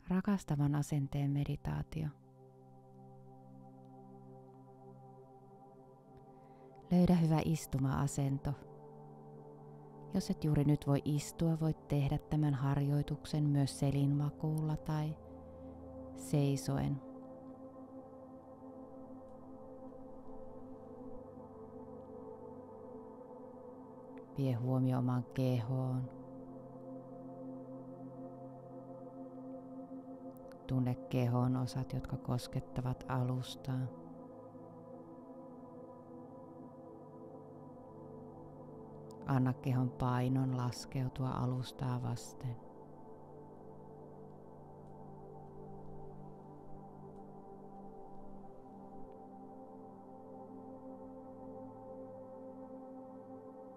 Rakastavan asenteen meditaatio. Löydä hyvä istuma-asento. Jos et juuri nyt voi istua, voit tehdä tämän harjoituksen myös selinmakuulla tai seisoen. Vie huomio omaan kehoon. Tunne kehon osat, jotka koskettavat alustaa. Anna kehon painon laskeutua alustaa vasten.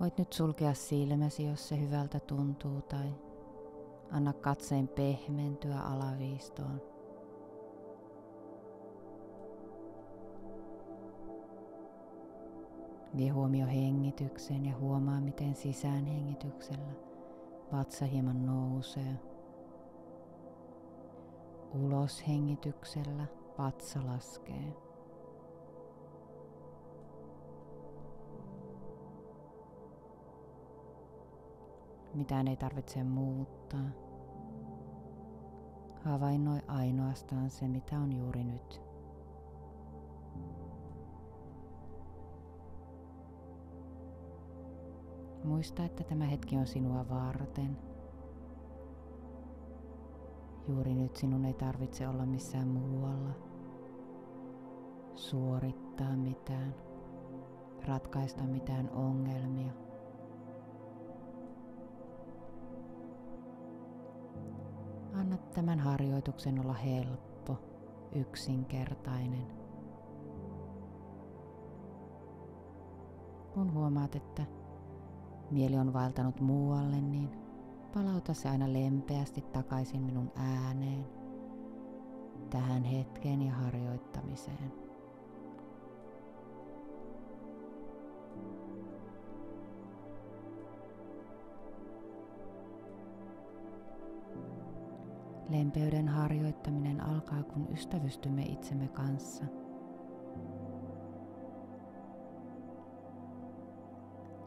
Voit nyt sulkea silmäsi, jos se hyvältä tuntuu, tai anna katseen pehmentyä alaviistoon. Vie huomio hengitykseen ja huomaa, miten sisäänhengityksellä vatsa hieman nousee. Uloshengityksellä vatsa laskee. Mitään ei tarvitse muuttaa. Havainnoi ainoastaan se, mitä on juuri nyt. Muista, että tämä hetki on sinua varten. Juuri nyt sinun ei tarvitse olla missään muualla. Suorittaa mitään. Ratkaista mitään ongelmia. Anna tämän harjoituksen olla helppo, yksinkertainen. Kun huomaat, että mieli on vaeltanut muualle, niin palauta se aina lempeästi takaisin minun ääneen, tähän hetkeen ja harjoittamiseen. Lempeyden harjoittaminen alkaa, kun ystävystymme itsemme kanssa.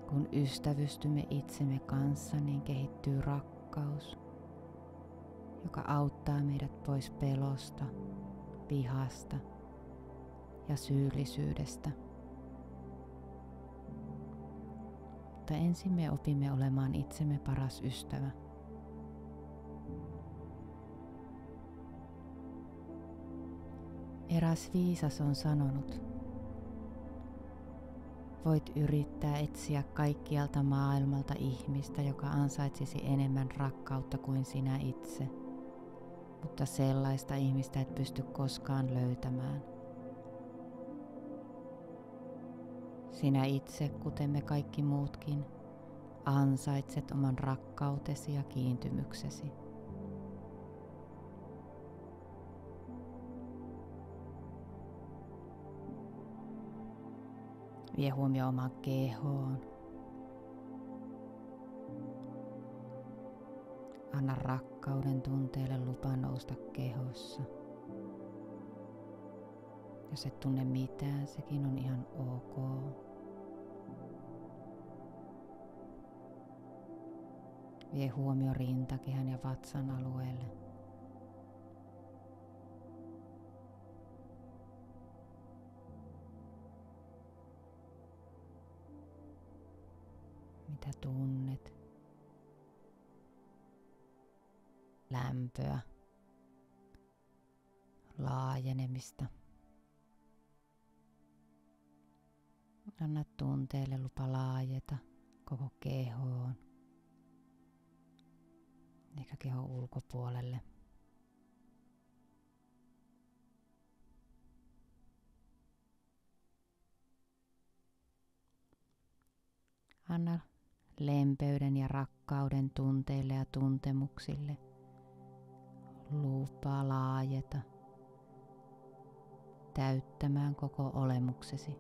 Kun ystävystymme itsemme kanssa, niin kehittyy rakkaus, joka auttaa meidät pois pelosta, vihasta ja syyllisyydestä. Mutta ensin me opimme olemaan itsemme paras ystävä. Eräs viisas on sanonut, voit yrittää etsiä kaikkialta maailmalta ihmistä, joka ansaitsisi enemmän rakkautta kuin sinä itse, mutta sellaista ihmistä et pysty koskaan löytämään. Sinä itse, kuten me kaikki muutkin, ansaitset oman rakkautesi ja kiintymyksesi. Vie huomio omaan kehoon. Anna rakkauden tunteelle lupa nousta kehossa. Jos et tunne mitään, sekin on ihan ok. Vie huomio rintakehän ja vatsan alueelle. Mitä tunnet? Lämpöä, laajenemista. Anna tunteelle lupa laajeta koko kehoon, eikä kehon ulkopuolelle. Anna lempeyden ja rakkauden tunteille ja tuntemuksille lupaa laajeta, täyttämään koko olemuksesi.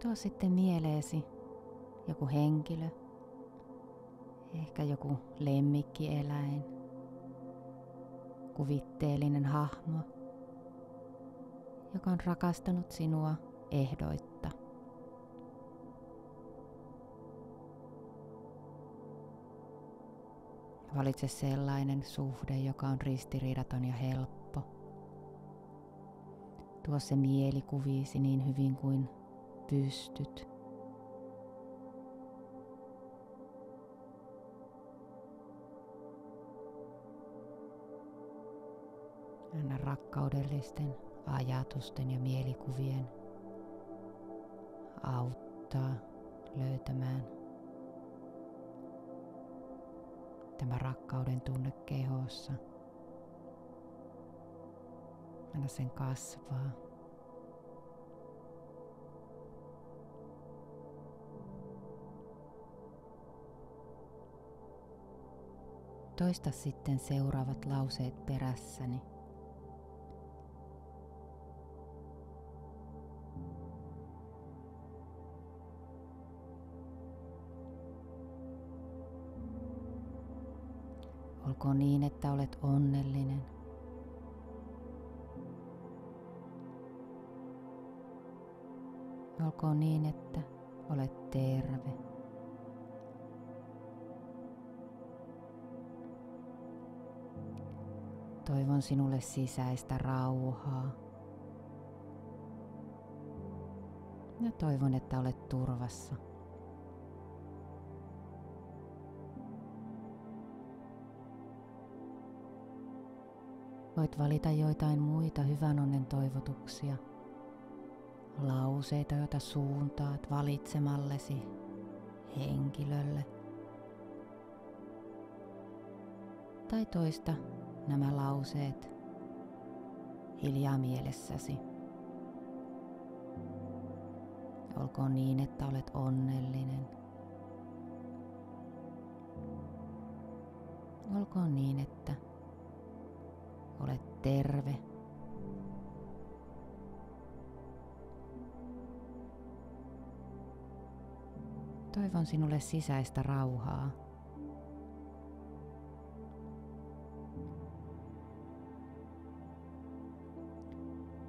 Tuo sitten mieleesi joku henkilö, ehkä joku lemmikkieläin, kuvitteellinen hahmo, joka on rakastanut sinua ehdoitta. Valitse sellainen suhde, joka on ristiriidaton ja helppo. Tuo se mielikuviisi niin hyvin kuin pystyt. Anna rakkaudellisten ajatusten ja mielikuvien auttaa löytämään tämä rakkauden tunne kehossa. Anna sen kasvaa. Toista sitten seuraavat lauseet perässäni. Olkoon niin, että olet onnellinen. Olkoon niin, että olet terve. Toivon sinulle sisäistä rauhaa. Ja toivon, että olet turvassa. Voit valita joitain muita hyvän onnen toivotuksia, lauseita, joita suuntaat valitsemallesi henkilölle. Tai toista nämä lauseet hiljaa mielessäsi. Olkoon niin, että olet onnellinen. Olkoon niin, että olet terve. Toivon sinulle sisäistä rauhaa.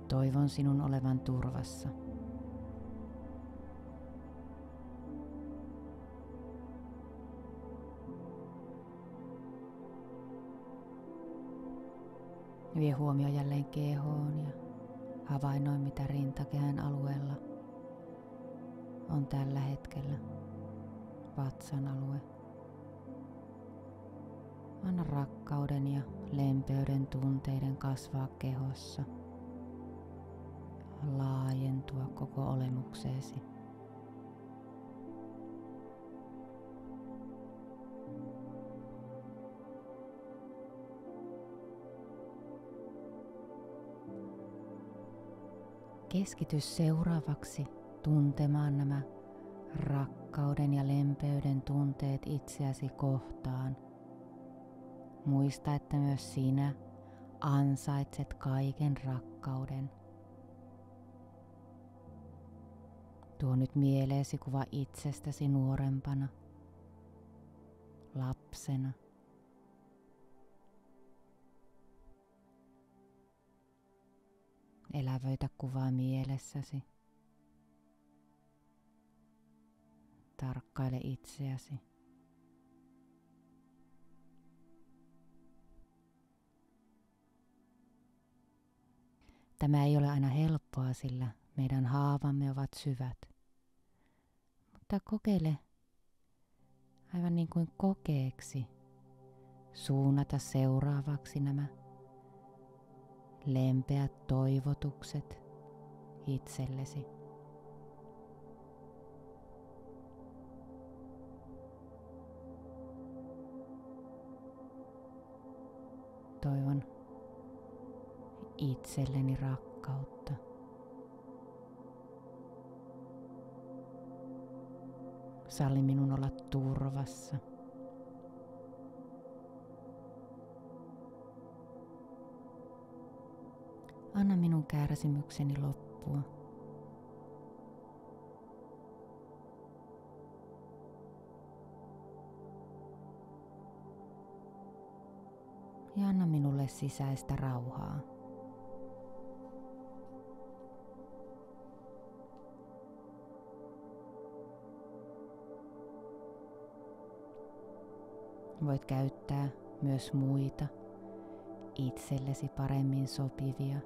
Toivon sinun olevan turvassa. Vie huomio jälleen kehoon ja havainnoi, mitä rintakehän alueella on tällä hetkellä. Vatsan alue. Anna rakkauden ja lempeyden tunteiden kasvaa kehossa. Laajentua koko olemukseesi. Keskity seuraavaksi tuntemaan nämä rakkauden ja lempeyden tunteet itseäsi kohtaan. Muista, että myös sinä ansaitset kaiken rakkauden. Tuo nyt mieleesi kuva itsestäsi nuorempana, lapsena. Elävöitä kuvaa mielessäsi. Tarkkaile itseäsi. Tämä ei ole aina helppoa, sillä meidän haavamme ovat syvät. Mutta kokeile aivan niin kuin kokeeksi suunnata seuraavaksi nämä lempeät toivotukset itsellesi. Toivon itselleni rakkautta. Salli minun olla turvassa. Anna minun kärsimykseni loppua. Ja anna minulle sisäistä rauhaa. Voit käyttää myös muita itsellesi paremmin sopivia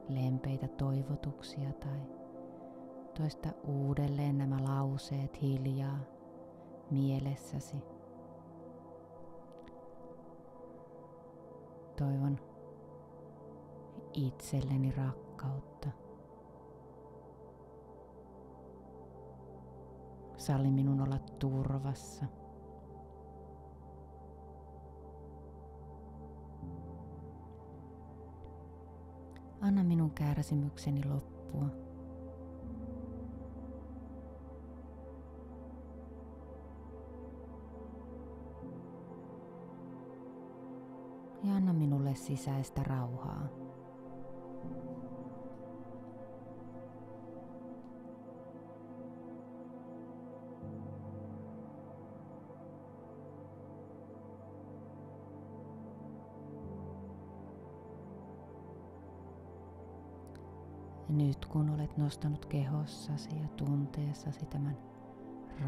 lempeitä toivotuksia tai toista uudelleen nämä lauseet hiljaa mielessäsi. Toivon itselleni rakkautta. Salli minun olla turvassa. Anna minun kärsimykseni loppua. Ja anna minulle sisäistä rauhaa. Nyt kun olet nostanut kehossasi ja tunteessasi tämän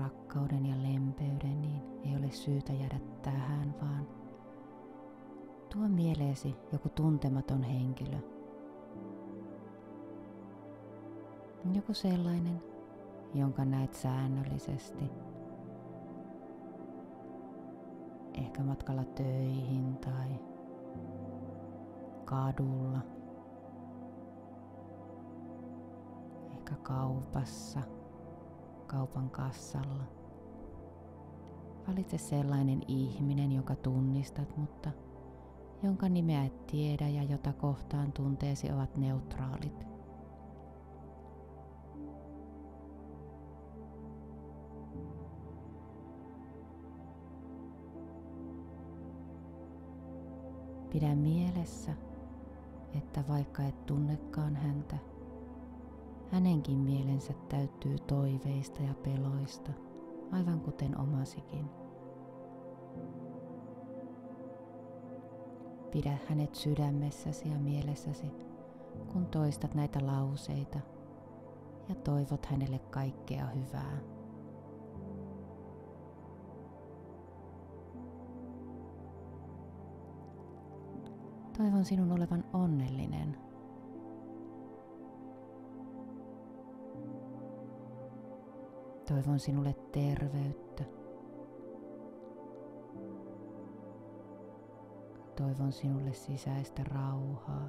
rakkauden ja lempeyden, niin ei ole syytä jäädä tähän, vaan tuo mieleesi joku tuntematon henkilö. Joku sellainen, jonka näet säännöllisesti. Ehkä matkalla töihin tai kadulla. Ehkä kaupassa, kaupan kassalla. Valitse sellainen ihminen, jonka tunnistat, mutta jonka nimeä et tiedä ja jota kohtaan tunteesi ovat neutraalit. Pidä mielessä, että vaikka et tunnekaan häntä, hänenkin mielensä täyttyy toiveista ja peloista, aivan kuten omasikin. Pidä hänet sydämessäsi ja mielessäsi, kun toistat näitä lauseita ja toivot hänelle kaikkea hyvää. Toivon sinun olevan onnellinen. Toivon sinulle terveyttä. Toivon sinulle sisäistä rauhaa.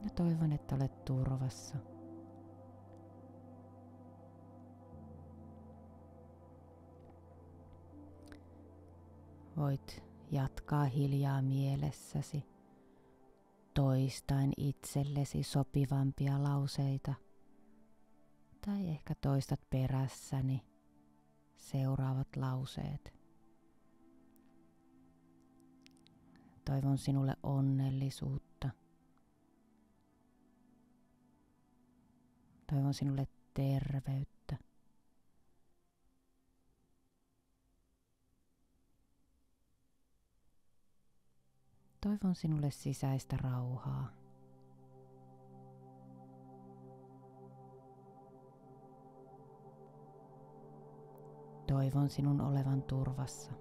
Ja toivon, että olet turvassa. Voit jatkaa hiljaa mielessäsi, toistaen itsellesi sopivampia lauseita. Tai ehkä toistat perässäni seuraavat lauseet. Toivon sinulle onnellisuutta. Toivon sinulle terveyttä. Toivon sinulle sisäistä rauhaa. Toivon sinun olevan turvassa.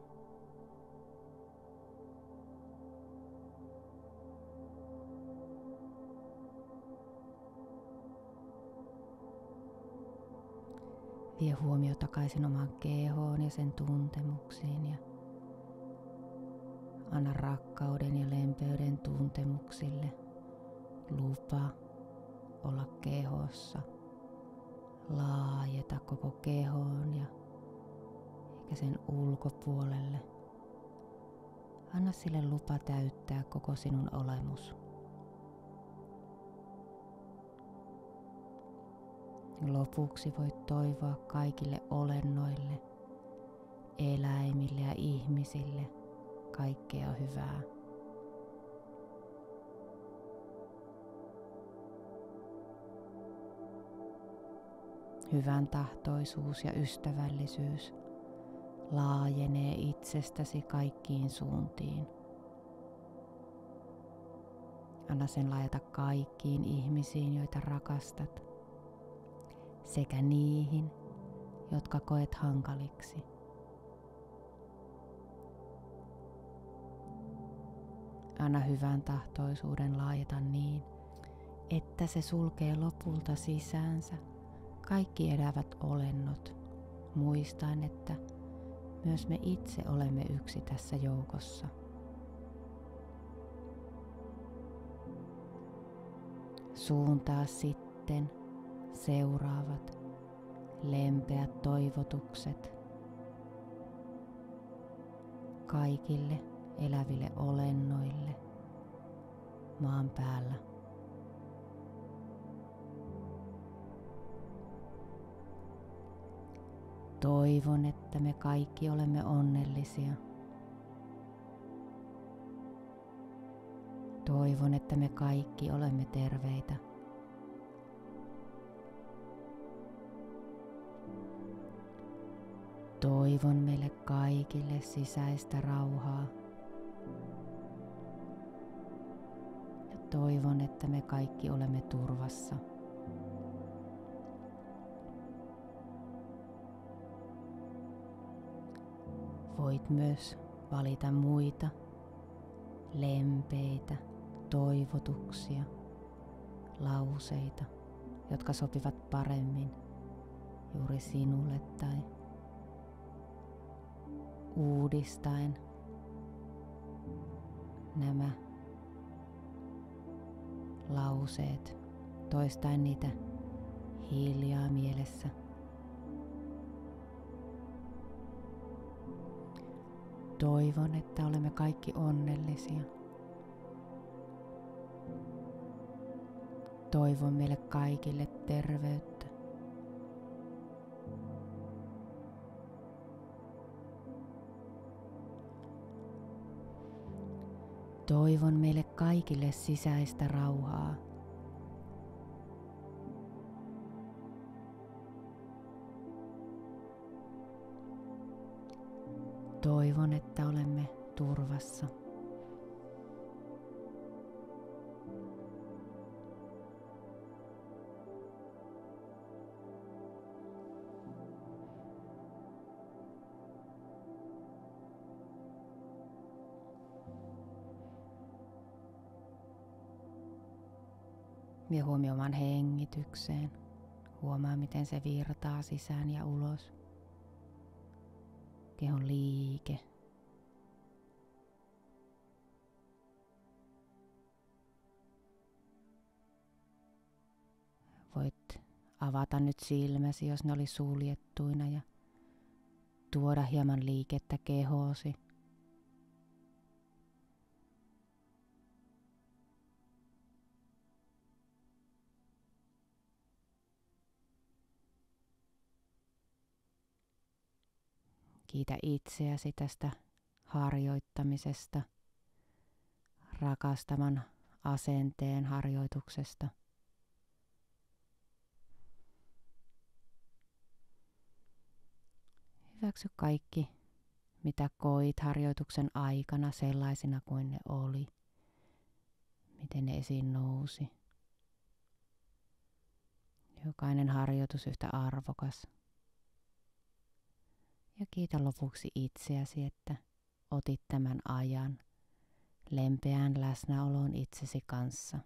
Vie huomio takaisin omaan kehoon ja sen tuntemuksiin ja anna rakkauden ja lempeyden tuntemuksille lupa olla kehossa. Laajeta koko kehoon ja eikä sen ulkopuolelle. Anna sille lupa täyttää koko sinun olemus. Lopuksi voit toivoa kaikille olennoille, eläimille ja ihmisille kaikkea hyvää. hyvän tahtoisuus ja ystävällisyys laajenee itsestäsi kaikkiin suuntiin. Anna sen laajata kaikkiin ihmisiin, joita rakastat, sekä niihin, jotka koet hankaliksi. Anna hyvän tahtoisuuden laajata niin, että se sulkee lopulta sisäänsä kaikki elävät olennot, muistaen, että myös me itse olemme yksi tässä joukossa. Suuntaa sitten seuraavat lempeät toivotukset kaikille eläville olennoille maan päällä. Toivon, että me kaikki olemme onnellisia. Toivon, että me kaikki olemme terveitä. Toivon meille kaikille sisäistä rauhaa. Ja toivon, että me kaikki olemme turvassa. Voit myös valita muita lempeitä toivotuksia, lauseita, jotka sopivat paremmin juuri sinulle tai uudistaen nämä lauseet, toistaen niitä hiljaa mielessä. Toivon, että olemme kaikki onnellisia. Toivon meille kaikille terveyttä. Toivon meille kaikille sisäistä rauhaa. Toivon, että olemme turvassa. Vie huomio oman hengitykseen. Huomaa, miten se virtaa sisään ja ulos. Kehon liike. Voit avata nyt silmäsi, jos ne oli suljettuina, ja tuoda hieman liikettä kehoosi. Kiitä itseäsi tästä harjoittamisesta, rakastavan asenteen harjoituksesta. Hyväksy kaikki, mitä koit harjoituksen aikana sellaisina kuin ne oli, miten ne esiin nousi. Jokainen harjoitus yhtä arvokas. Ja kiitä lopuksi itseäsi, että otit tämän ajan lempeään läsnäoloon itsesi kanssa.